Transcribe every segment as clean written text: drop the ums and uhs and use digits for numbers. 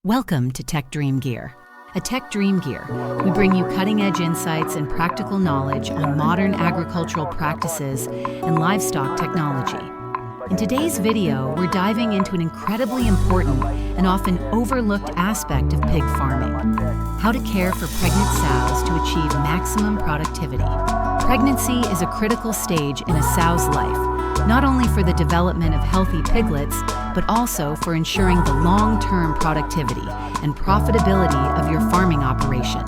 Welcome to Tech Dream Gear. At Tech Dream Gear, we bring you cutting-edge insights and practical knowledge on modern agricultural practices and livestock technology. In today's video, we're diving into an incredibly important and often overlooked aspect of pig farming: how to care for pregnant sows to achieve maximum productivity. Pregnancy is a critical stage in a sow's life, not only for the development of healthy piglets, but also for ensuring the long-term productivity and profitability of your farming operation.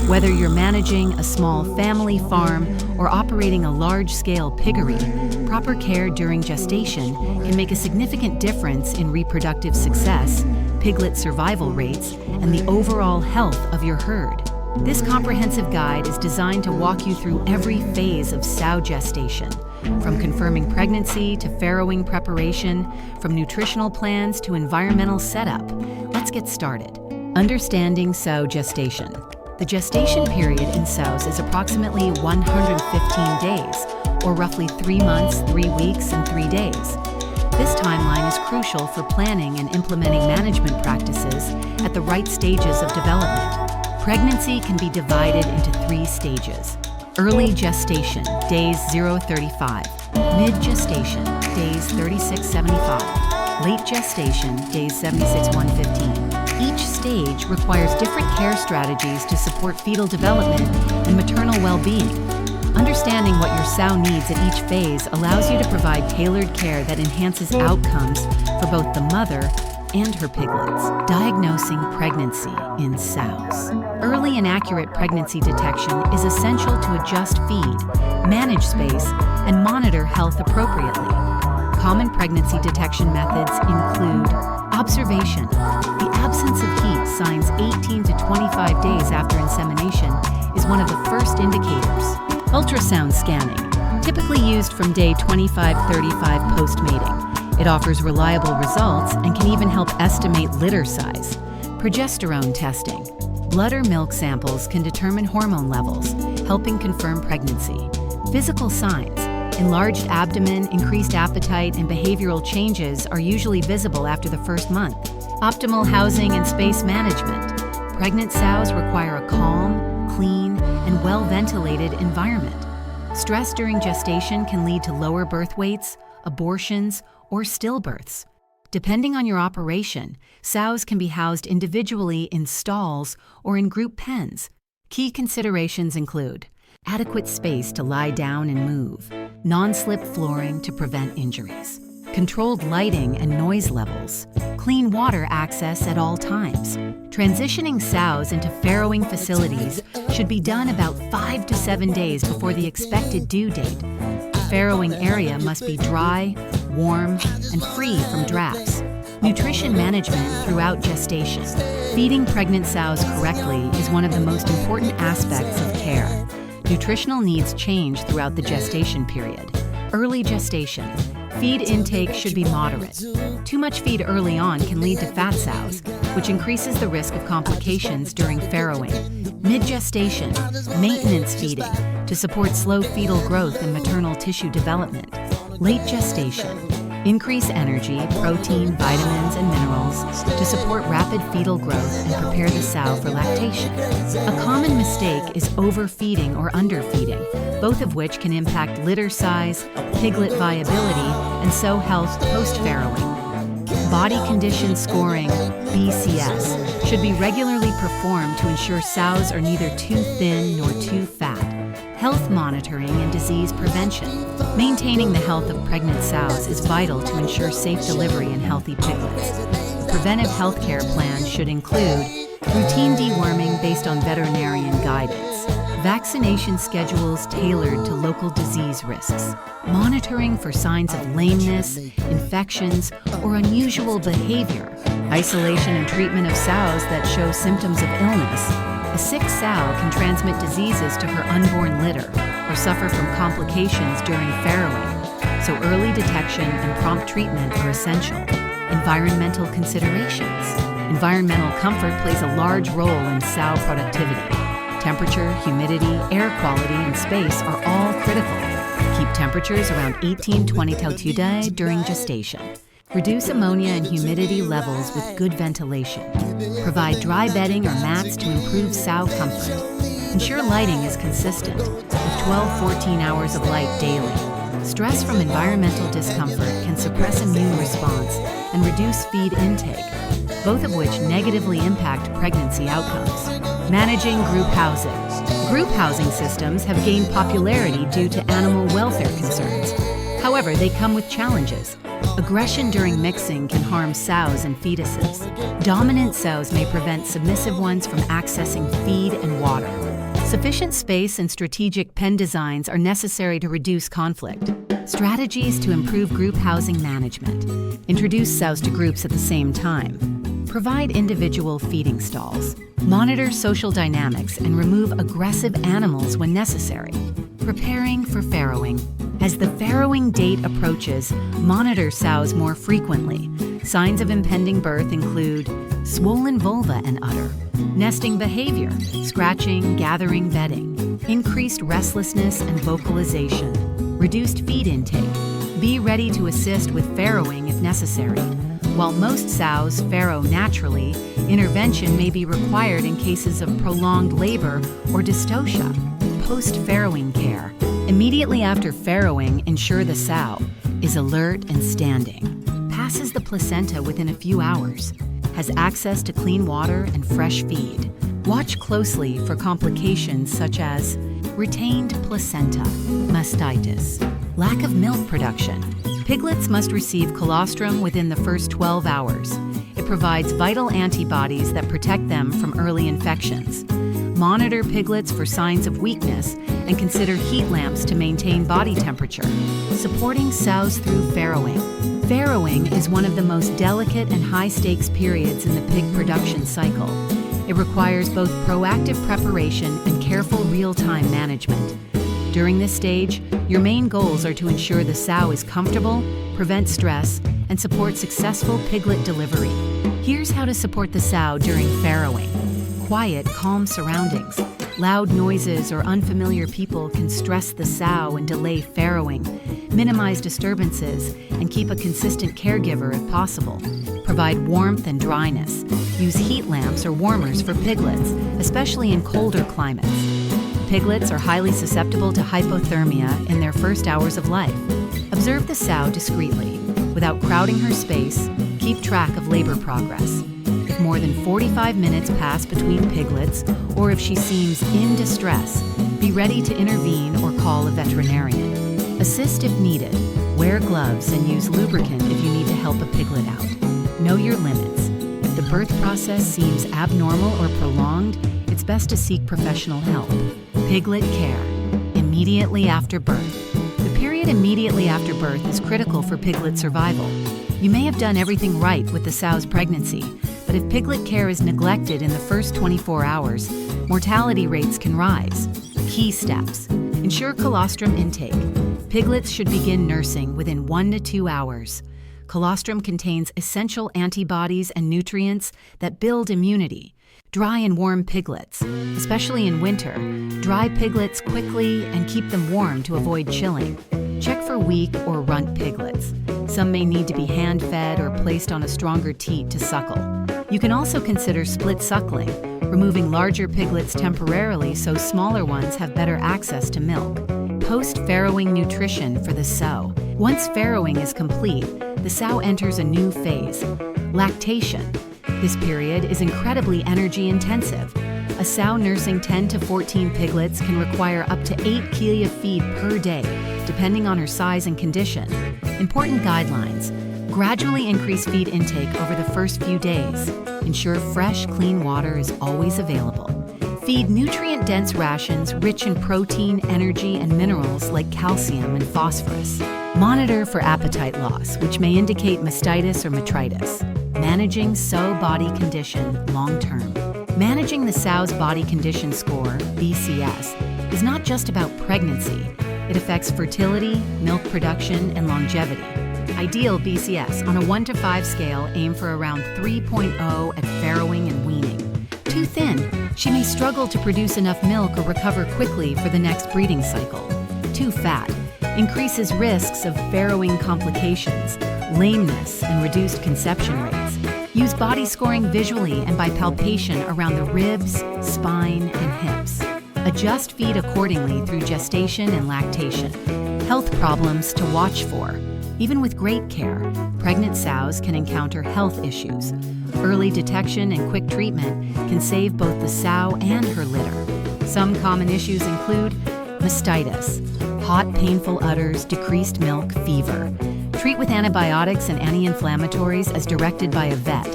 Whether you're managing a small family farm or operating a large-scale piggery, proper care during gestation can make a significant difference in reproductive success, piglet survival rates, and the overall health of your herd. This comprehensive guide is designed to walk you through every phase of sow gestation, from confirming pregnancy to farrowing preparation, from nutritional plans to environmental setup. Let's get started. Understanding sow gestation. The gestation period in sows is approximately 115 days, or roughly 3 months, 3 weeks, and 3 days. This timeline is crucial for planning and implementing management practices at the right stages of development. Pregnancy can be divided into 3 stages. Early gestation, days 0-35. Mid-gestation, days 36-75. Late gestation, days 76-115. Each stage requires different care strategies to support fetal development and maternal well-being. Understanding what your sow needs at each phase allows you to provide tailored care that enhances outcomes for both the mother and her piglets. Diagnosing pregnancy in sows. Early and accurate pregnancy detection is essential to adjust feed, manage space, and monitor health appropriately. Common pregnancy detection methods include observation. The absence of heat signs 18 to 25 days after insemination is one of the first indicators. Ultrasound scanning, typically used from day 25-35 post-mating. It offers reliable results and can even help estimate litter size. Progesterone testing. Blood or milk samples can determine hormone levels, helping confirm pregnancy. Physical signs. Enlarged abdomen, increased appetite, and behavioral changes are usually visible after the first month. Optimal housing and space management. Pregnant sows require a calm, clean, and well-ventilated environment. Stress during gestation can lead to lower birth weights, abortions, or stillbirths. Depending on your operation, sows can be housed individually in stalls or in group pens. Key considerations include adequate space to lie down and move, non-slip flooring to prevent injuries, controlled lighting and noise levels, clean water access at all times. Transitioning sows into farrowing facilities should be done about 5 to 7 days before the expected due date. The farrowing area must be dry, warm, and free from drafts. Nutrition management throughout gestation. Feeding pregnant sows correctly is one of the most important aspects of care. Nutritional needs change throughout the gestation period. Early gestation. Feed intake should be moderate. Too much feed early on can lead to fat sows, which increases the risk of complications during farrowing. Mid-gestation. Maintenance feeding to support slow fetal growth and maternal tissue development. Late gestation. Increase energy, protein, vitamins, and minerals to support rapid fetal growth and prepare the sow for lactation. A common mistake is overfeeding or underfeeding, both of which can impact litter size, piglet viability, and sow health post-farrowing. Body condition scoring, BCS, should be regularly performed to ensure sows are neither too thin nor too fat. Health monitoring and disease prevention. Maintaining the health of pregnant sows is vital to ensure safe delivery and healthy piglets. Preventive health care plans should include routine deworming based on veterinarian guidance, vaccination schedules tailored to local disease risks, monitoring for signs of lameness, infections, or unusual behavior, isolation and treatment of sows that show symptoms of illness. A sick sow can transmit diseases to her unborn litter or suffer from complications during farrowing, so early detection and prompt treatment are essential. Environmental considerations. Environmental comfort plays a large role in sow productivity. Temperature, humidity, air quality, and space are all critical. Keep temperatures around 18-20 during gestation. Reduce ammonia and humidity levels with good ventilation. Provide dry bedding or mats to improve sow comfort. Ensure lighting is consistent, with 12-14 hours of light daily. Stress from environmental discomfort can suppress immune response and reduce feed intake, both of which negatively impact pregnancy outcomes. Managing group housing. Group housing systems have gained popularity due to animal welfare concerns. However, they come with challenges. Aggression during mixing can harm sows and fetuses. Dominant sows may prevent submissive ones from accessing feed and water. Sufficient space and strategic pen designs are necessary to reduce conflict. Strategies to improve group housing management. Introduce sows to groups at the same time. Provide individual feeding stalls. Monitor social dynamics and remove aggressive animals when necessary. Preparing for farrowing. As the farrowing date approaches, monitor sows more frequently. Signs of impending birth include swollen vulva and udder, nesting behavior, scratching, gathering bedding, increased restlessness and vocalization, reduced feed intake. Be ready to assist with farrowing if necessary. While most sows farrow naturally, intervention may be required in cases of prolonged labor or dystocia. Post-farrowing care. Immediately after farrowing, ensure the sow is alert and standing, passes the placenta within a few hours, has access to clean water and fresh feed. Watch closely for complications such as retained placenta, mastitis, lack of milk production. Piglets must receive colostrum within the first 12 hours. It provides vital antibodies that protect them from early infections. Monitor piglets for signs of weakness and consider heat lamps to maintain body temperature. Supporting sows through farrowing. Farrowing is one of the most delicate and high-stakes periods in the pig production cycle. It requires both proactive preparation and careful real-time management. During this stage, your main goals are to ensure the sow is comfortable, prevent stress, and support successful piglet delivery. Here's how to support the sow during farrowing. Quiet, calm surroundings. Loud noises or unfamiliar people can stress the sow and delay farrowing. Minimize disturbances and keep a consistent caregiver if possible. Provide warmth and dryness. Use heat lamps or warmers for piglets, especially in colder climates. Piglets are highly susceptible to hypothermia in their first hours of life. Observe the sow discreetly. Without crowding her space, keep track of labor progress. If more than 45 minutes pass between piglets, or if she seems in distress, be ready to intervene or call a veterinarian. Assist if needed. Wear gloves and use lubricant if you need to help a piglet out. Know your limits. If the birth process seems abnormal or prolonged, it's best to seek professional help. Piglet care. Immediately after birth. The period immediately after birth is critical for piglet survival. You may have done everything right with the sow's pregnancy, but if piglet care is neglected in the first 24 hours, mortality rates can rise. Key steps. Ensure colostrum intake. Piglets should begin nursing within 1 to 2 hours. Colostrum contains essential antibodies and nutrients that build immunity. Dry and warm piglets. Especially in winter, dry piglets quickly and keep them warm to avoid chilling. Check for weak or runt piglets. Some may need to be hand-fed or placed on a stronger teat to suckle. You can also consider split suckling, removing larger piglets temporarily so smaller ones have better access to milk. Post-farrowing nutrition for the sow. Once farrowing is complete, the sow enters a new phase, lactation. This period is incredibly energy-intensive. A sow nursing 10 to 14 piglets can require up to 8 kg of feed per day, depending on her size and condition. Important guidelines. Gradually increase feed intake over the first few days. Ensure fresh, clean water is always available. Feed nutrient-dense rations rich in protein, energy, and minerals like calcium and phosphorus. Monitor for appetite loss, which may indicate mastitis or metritis. Managing sow body condition long-term. Managing the sow's body condition score, BCS, is not just about pregnancy. It affects fertility, milk production, and longevity. Ideal BCS on a 1 to 5 scale aim for around 3.0 at farrowing and weaning. Too thin, she may struggle to produce enough milk or recover quickly for the next breeding cycle. Too fat, increases risks of farrowing complications, lameness, and reduced conception rates. Use body scoring visually and by palpation around the ribs, spine, and hips. Adjust feed accordingly through gestation and lactation. Health problems to watch for. Even with great care, pregnant sows can encounter health issues. Early detection and quick treatment can save both the sow and her litter. Some common issues include mastitis, hot, painful udders, decreased milk, fever. Treat with antibiotics and anti-inflammatories as directed by a vet.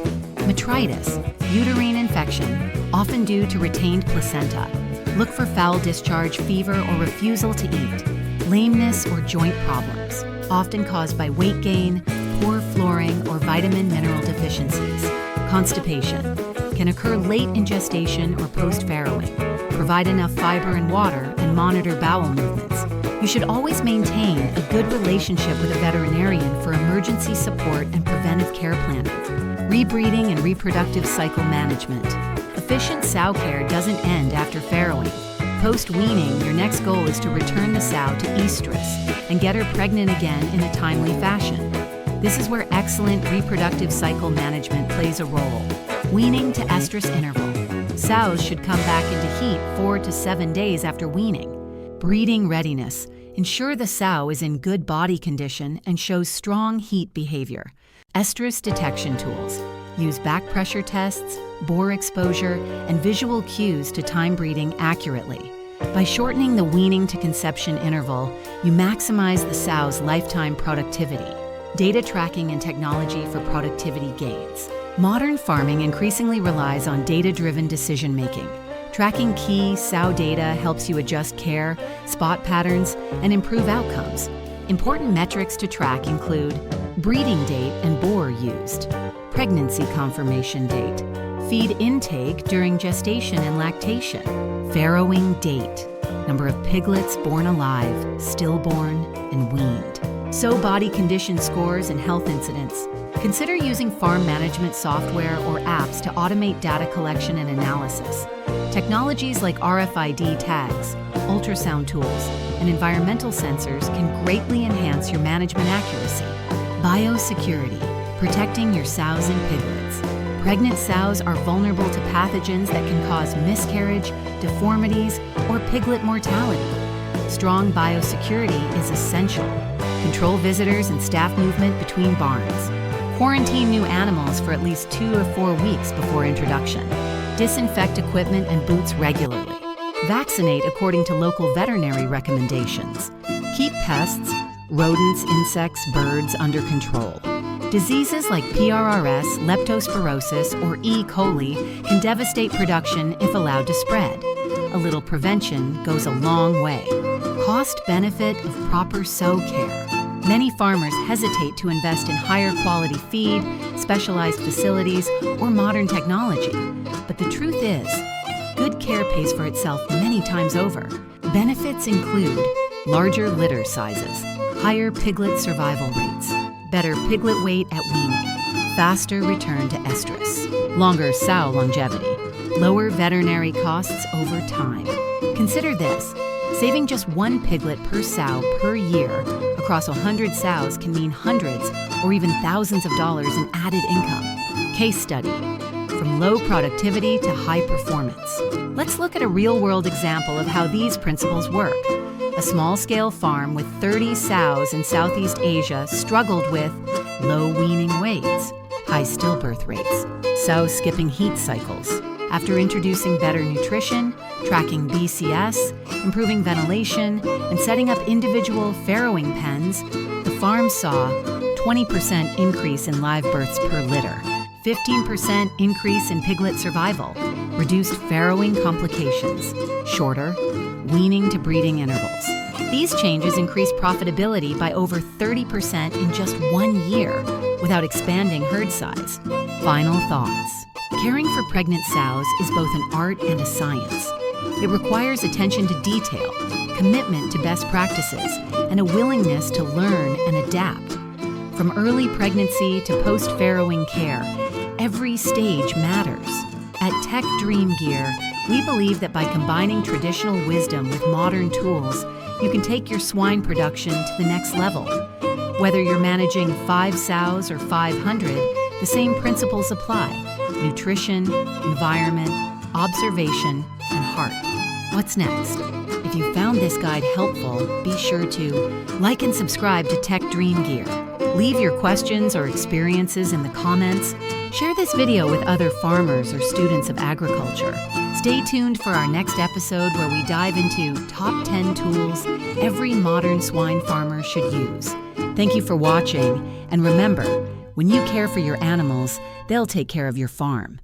Metritis, uterine infection, often due to retained placenta. Look for foul discharge, fever, or refusal to eat. Lameness or joint problems, often caused by weight gain, poor flooring, or vitamin-mineral deficiencies. Constipation can occur late in gestation or post-farrowing. Provide enough fiber and water and monitor bowel movements. You should always maintain a good relationship with a veterinarian for emergency support and preventive care planning. Rebreeding and reproductive cycle management. Efficient sow care doesn't end after farrowing. Post-weaning, your next goal is to return the sow to estrus and get her pregnant again in a timely fashion. This is where excellent reproductive cycle management plays a role. Weaning to estrus interval. Sows should come back into heat 4 to 7 days after weaning. Breeding readiness. Ensure the sow is in good body condition and shows strong heat behavior. Estrus detection tools. Use back pressure tests, bore exposure, and visual cues to time breeding accurately. By shortening the weaning to conception interval, you maximize the sow's lifetime productivity. Data tracking and technology for productivity gains. Modern farming increasingly relies on data-driven decision-making. Tracking key sow data helps you adjust care, spot patterns, and improve outcomes. Important metrics to track include breeding date and boar used, pregnancy confirmation date, feed intake during gestation and lactation, farrowing date, number of piglets born alive, stillborn, and weaned. Sow body condition scores and health incidents. Consider using farm management software or apps to automate data collection and analysis. Technologies like RFID tags, ultrasound tools, and environmental sensors can greatly enhance your management accuracy. Biosecurity, protecting your sows and piglets. Pregnant sows are vulnerable to pathogens that can cause miscarriage, deformities, or piglet mortality. Strong biosecurity is essential. Control visitors and staff movement between barns. Quarantine new animals for at least 2 to 4 weeks before introduction. Disinfect equipment and boots regularly. Vaccinate according to local veterinary recommendations. Keep pests, rodents, insects, birds under control. Diseases like PRRS, leptospirosis, or E. coli can devastate production if allowed to spread. A little prevention goes a long way. Cost-benefit of proper sow care. Many farmers hesitate to invest in higher quality feed, specialized facilities, or modern technology. But the truth is, good care pays for itself many times over. Benefits include larger litter sizes, higher piglet survival rates, better piglet weight at weaning, faster return to estrus, longer sow longevity, lower veterinary costs over time. Consider this. Saving just 1 piglet per sow per year across 100 sows can mean hundreds or even thousands of dollars in added income. Case study. From low productivity to high performance. Let's look at a real-world example of how these principles work. A small-scale farm with 30 sows in Southeast Asia struggled with low weaning weights, high stillbirth rates, sow skipping heat cycles. After introducing better nutrition, tracking BCS, improving ventilation, and setting up individual farrowing pens, the farm saw 20% increase in live births per litter, 15% increase in piglet survival, reduced farrowing complications, shorter weaning to breeding intervals. These changes increase profitability by over 30% in just 1 year without expanding herd size. Final thoughts. Caring for pregnant sows is both an art and a science. It requires attention to detail, commitment to best practices, and a willingness to learn and adapt. From early pregnancy to post-farrowing care, every stage matters. At Tech Dream Gear, we believe that by combining traditional wisdom with modern tools, you can take your swine production to the next level. Whether you're managing 5 sows or 500, the same principles apply: nutrition, environment, observation, and heart. What's next? If you found this guide helpful, be sure to like and subscribe to Tech Dream Gear. Leave your questions or experiences in the comments. Share this video with other farmers or students of agriculture. Stay tuned for our next episode where we dive into top 10 tools every modern swine farmer should use. Thank you for watching, and remember, when you care for your animals, they'll take care of your farm.